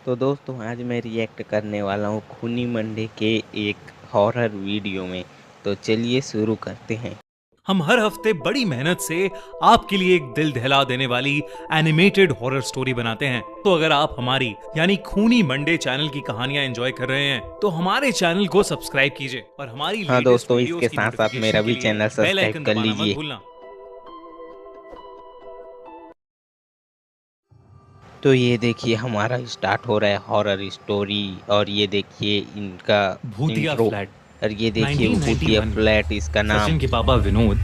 तो दोस्तों आज मैं रिएक्ट करने वाला हूँ खूनी मंडे के एक हॉरर वीडियो में। तो चलिए शुरू करते हैं। हम हर हफ्ते बड़ी मेहनत से आपके लिए एक दिल दहला देने वाली एनिमेटेड हॉरर स्टोरी बनाते हैं। तो अगर आप हमारी यानी खूनी मंडे चैनल की कहानियां एंजॉय कर रहे हैं तो हमारे चैनल को सब्सक्राइब कीजिए और हमारी हाँ लेटेस्ट दोस्तों, वीडियोस इसके की साथ साथ मेरा नोटिफिकेशन के भी लिए चैनल बेल सब्सक्राइब आइकन कर दबाना मत लीजिए। भूलना। तो ये देखिए हमारा स्टार्ट हो रहा है हॉरर स्टोरी, और ये देखिए इनका भूतिया इंट्रो, फ्लैट। और ये देखिए वो भूतिया 1991 फ्लैट इसका में नाम। सचिन के पापा विनोद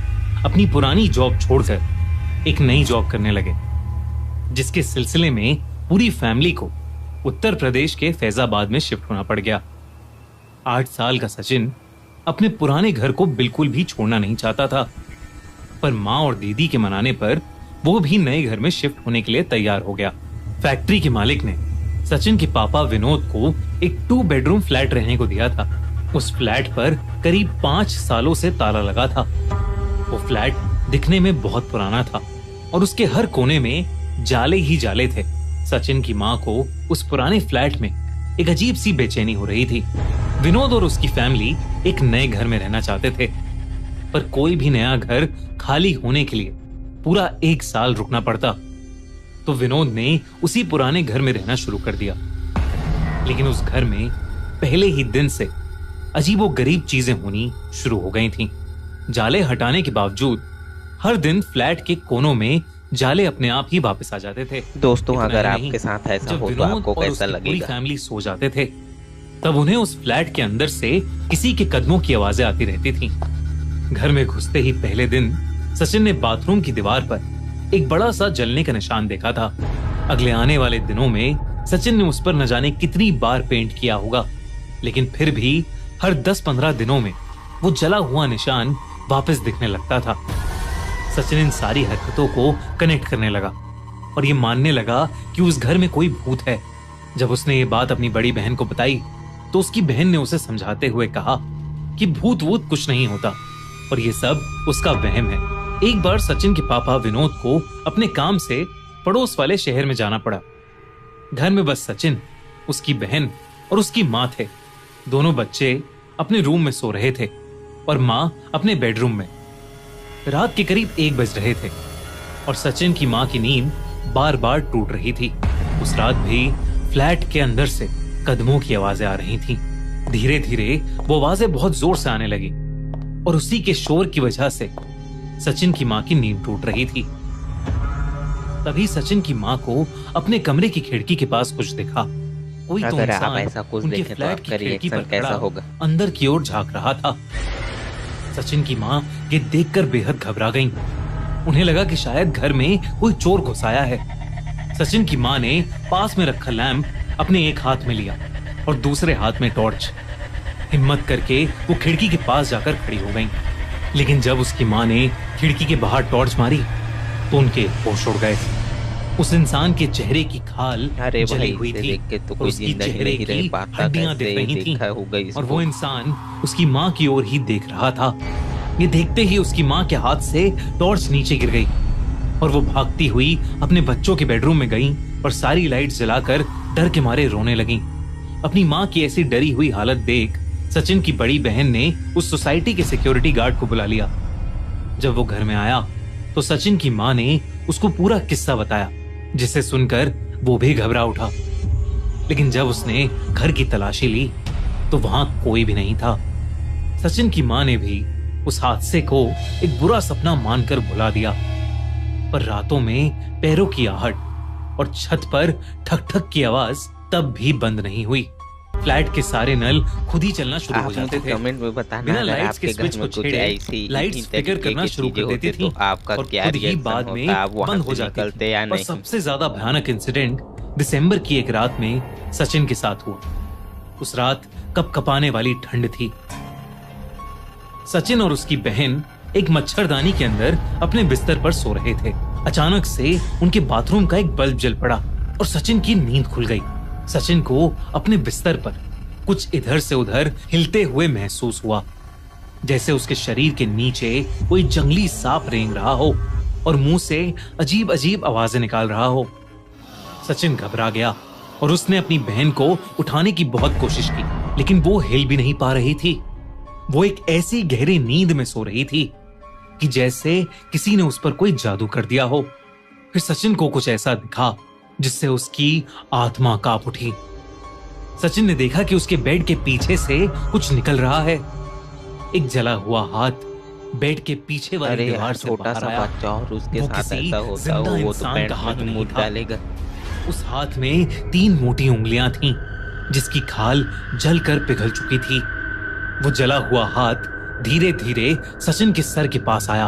अपनी पुरानी जॉब छोड़कर एक नई जॉब करने लगे, जिसके सिलसिले में पूरी फैमिली को उत्तर प्रदेश के फैजाबाद में शिफ्ट होना पड़ गया। 8 साल का सचिन अपने पुराने घर को बिल्कुल भी छोड़ना नहीं चाहता था, पर माँ और दीदी के मनाने पर वो भी नए घर में शिफ्ट होने के लिए तैयार हो गया। फैक्ट्री के मालिक ने सचिन के पापा विनोद को एक 2 बेडरूम फ्लैट रहने को दिया था। उस फ्लैट पर करीब 5 सालों से ताला लगा था। वो फ्लैट दिखने में बहुत पुराना था और उसके हर कोने में जाले ही जाले थे। सचिन की माँ को उस पुराने फ्लैट में एक अजीब सी बेचैनी हो रही थी। विनोद और उसकी फैमिली एक नए घर में रहना चाहते थे, पर कोई भी नया घर खाली होने के लिए पूरा 1 साल रुकना पड़ता। तो विनोद ने उसी पुराने घर में रहना शुरू कर दिया। लेकिन उस घर में पहले ही दिन से अजीबो गरीब चीजें होनी शुरू हो गई थीं। जाले हटाने के बावजूद हर दिन फ्लैट के कोनों में जाले अपने आप ही वापस आ जाते थे। दोस्तों इतना अगर ही नहीं, आपके साथ ऐसा जब हो तो विनोद आपको और कैसा उसकी पूरी लगेगा? फैमिली सो जाते थे, तब उन्हें उस फ्लैट के अंदर से किसी के कदमों की आवाजें आती रहती थीं। घर में घुसते ही पहले दिन सचिन ने बाथरूम की दीवार पर एक बड़ा सा जलने का निशान देखा था। अगले आने वाले दिनों में सचिन ने उस पर न जाने कितनी बार पेंट किया होगा, लेकिन फिर भी हर 10-15 दिनों में वो जला हुआ निशान वापस दिखने लगता था। सचिन इन सारी हरकतों को कनेक्ट करने लगा और ये मानने लगा कि उस घर में कोई भूत है। जब उसने ये बात अपनी बड़ी बहन को बताई तो उसकी बहन ने उसे समझाते हुए कहा कि भूत वूत कुछ नहीं होता और ये सब उसका वहम है। एक बार सचिन के पापा विनोद को अपने काम से पड़ोस वाले शहर में जाना पड़ा। घर में बस सचिन, उसकी बहन और उसकी माँ थे। दोनों बच्चे अपने रूम में सो रहे थे और माँ अपने बेडरूम में। रात के करीब 1 बज रहे थे और सचिन की माँ की नींद बार बार टूट रही थी। उस रात भी फ्लैट के अंदर से कदमों की आवाजें आ रही थीं। धीरे धीरे वो आवाजें बहुत जोर से आने लगी और उसी के शोर की वजह से सचिन की माँ की नींद टूट रही थी। तभी सचिन की माँ को अपने कमरे की खिड़की के पास कुछ दिखा। कोई तो अगर आप इंसान ऐसा कुछ उनके देखें तो फ्लैट आपका की खिड़की रिएक्शन पर कैसा खड़ा होगा? अंदर की ओर झांक रहा था। सचिन की माँ ये देखकर बेहद घबरा गईं। उन्हें लगा कि शायद घर में कोई चोर घुस आया है। सचिन की माँ ने पास में रखा लैंप अपने एक हाथ में लिया और दूसरे हाथ में टॉर्च। हिम्मत करके वो खिड़की के पास जाकर खड़ी हो गईं। लेकिन जब उसकी माँ ने खिड़की के बाहर टॉर्च मारी तो उनके होश उड़ गए। उस इंसान के चेहरे की खाल अरे जली भाई, हुई इसे थी देख के तो और कोई उसकी जिंदा ही चेहरे नहीं रह की पाता। हड्डियां कैसे दिख रही थीं देखा होगा और इसको? वो इंसान उसकी माँ की ओर ही देख रहा था। ये देखते ही उसकी माँ के हाथ से टॉर्च नीचे गिर गई और वो भागती हुई अपने बच्चों के बेडरूम में गई और सारी लाइट जलाकर डर के मारे रोने लगी। अपनी माँ की ऐसी डरी हुई हालत देख सचिन की बड़ी बहन ने उस सोसाइटी के सिक्योरिटी गार्ड को बुला लिया। जब वो घर में आया तो सचिन की माँ ने उसको पूरा किस्सा बताया, जिसे सुनकर वो भी घबरा उठा। लेकिन जब उसने घर की तलाशी ली तो वहां कोई भी नहीं था। सचिन की माँ ने भी उस हादसे को एक बुरा सपना मानकर भुला दिया। पर रातों में पैरों की आहट और छत पर ठक ठक की आवाज तब भी बंद नहीं हुई। फ्लैट के सारे नल खुद ही चलना शुरू हो आप जाते मुझे थे। कमेंट में बताना बिना अगर लाइट्स के आपके घर स्विच में को कुछ छेड़े ऐसी लाइट्स इसी फ्लिकर तरीके करना की शुरू चीजें कर देती होती थी तो आपका और क्या खुद ही रिएक्शन बाद होता? में आप वहां बंद से हो जाती निकलते थी। या और नहीं? सबसे ज्यादा भयानक इंसिडेंट दिसंबर की एक रात में सचिन के साथ हुआ। उस रात कपकपाने वाली ठंड थी। सचिन और उसकी बहन एक मच्छरदानी के अंदर अपने बिस्तर पर सो रहे थे। अचानक से उनके बाथरूम का एक बल्ब जल पड़ा और सचिन की नींद खुल गई। सचिन को अपने बिस्तर पर कुछ इधर से उधर हिलते हुए महसूस हुआ, जैसे उसके शरीर के नीचे कोई जंगली सांप रेंग रहा हो और मुंह से अजीब अजीब आवाजें निकाल रहा हो। सचिन घबरा गया और उसने अपनी बहन को उठाने की बहुत कोशिश की, लेकिन वो हिल भी नहीं पा रही थी। वो एक ऐसी गहरी नींद में सो रही थी कि जैसे किसी ने उस पर कोई जादू कर दिया हो। फिर सचिन को कुछ ऐसा दिखा जिससे उसकी आत्मा कांप उठी। सचिन ने देखा कि उसके बेड के पीछे से कुछ निकल रहा है। एक जला हुआ हाथ बेड के पीछे वाली अरे दीवार यार, से छोटा बाहर सा आया। बच्चा और उसके वो साथ किसी ऐसा होता जिंदा हो वो तो इंसान पैंट का हाथ में ही नहीं मुंह था। डालेगा। उस हाथ में 3 मोटी उंगलियां थीं, जिसकी खाल जलकर पिघल चुकी थी। वो जला हुआ हाथ धीरे धीरे सचिन के सर के पास आया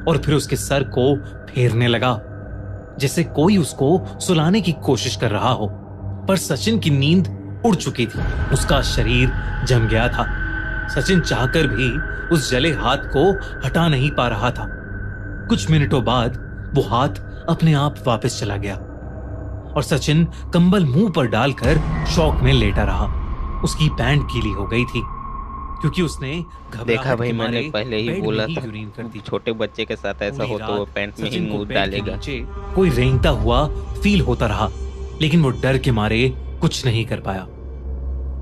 और फिर उसके सर को फेरने लगा, जैसे कोई उसको सुलाने की कोशिश कर रहा हो। पर सचिन की नींद उड़ चुकी थी, उसका शरीर जम गया था। सचिन चाहकर भी उस जले हाथ को हटा नहीं पा रहा था। कुछ मिनटों बाद वो हाथ अपने आप वापस चला गया और सचिन कंबल मुंह पर डालकर शौक में लेटा रहा। उसकी पैंट गीली हो गई थी क्योंकि उसने देखा भाई, के मैंने मारे पहले ही बेड बोला में था, यूरिन कर दी। छोटे बच्चे के साथ ऐसा पूरी हो तो वो रात पैंट में ही सचिन को मुंह बेड के डालेगा। नीचे कोई रेंगता हुआ फील होता रहा, लेकिन वो डर के मारे कुछ नहीं कर पाया।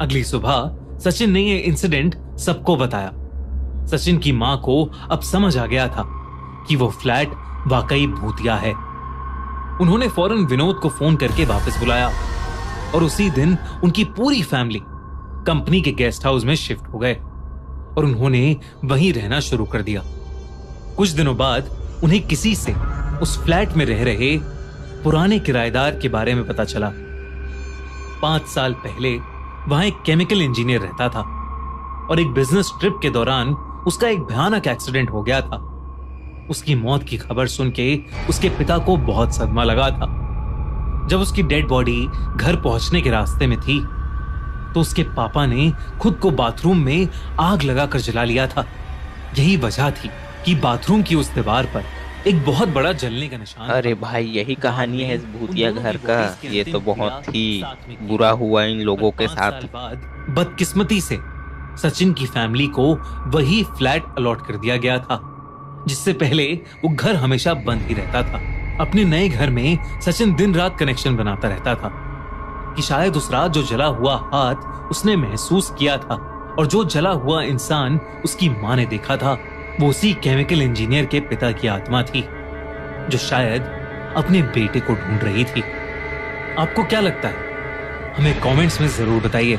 अगली सुबह सचिन ने ये इंसिडेंट सबको बताया। सचिन की मां को अब समझ आ गया था कि वो फ्लैट वाकई भूतिया है। उन्होंने फौरन विनोद को फोन करके वापस बुलाया और उसी दिन उनकी पूरी फैमिली कंपनी के गेस्ट हाउस में शिफ्ट हो गए और उन्होंने वहीं रहना शुरू कर दिया। कुछ दिनों बाद उन्हें किसी से उस फ्लैट में रह रहे पुराने किराएदार के बारे में पता चला। 5 साल पहले वहां एक केमिकल इंजीनियर रहता था और एक बिजनेस ट्रिप के दौरान उसका एक भयानक एक्सीडेंट हो गया था। उसकी मौत की खबर सुन के उसके पिता को बहुत सदमा लगा था। जब उसकी डेड बॉडी घर पहुंचने के रास्ते में थी तो उसके पापा ने खुद को बाथरूम में आग लगाकर जला लिया था। यही वजह थी कि बाथरूम की उस दीवार पर एक बहुत बड़ा जलने का निशान अरे था। भाई, यही कहानी है इस भूतिया उन दोनों घर की का। bodies की ये अंतिम तो बहुत क्रिया ही साथ में की बुरा गई। हुआ इन लोगों के पर 5 साथ। साल बाद बदकिस्मती से सचिन की फैमिली को वही फ्लैट अलॉट कर दिया गया था, जिससे पहले वो घर हमेशा बंद ही रहता था। अपने नए घर में सचिन दिन रात कनेक्शन बनाता रहता था कि शायद उस रात जो जला हुआ हाथ उसने महसूस किया था और जो जला हुआ इंसान उसकी मां ने देखा था, वो उसी केमिकल इंजीनियर के पिता की आत्मा थी जो शायद अपने बेटे को ढूंढ रही थी। आपको क्या लगता है? हमें कमेंट्स में जरूर बताइए।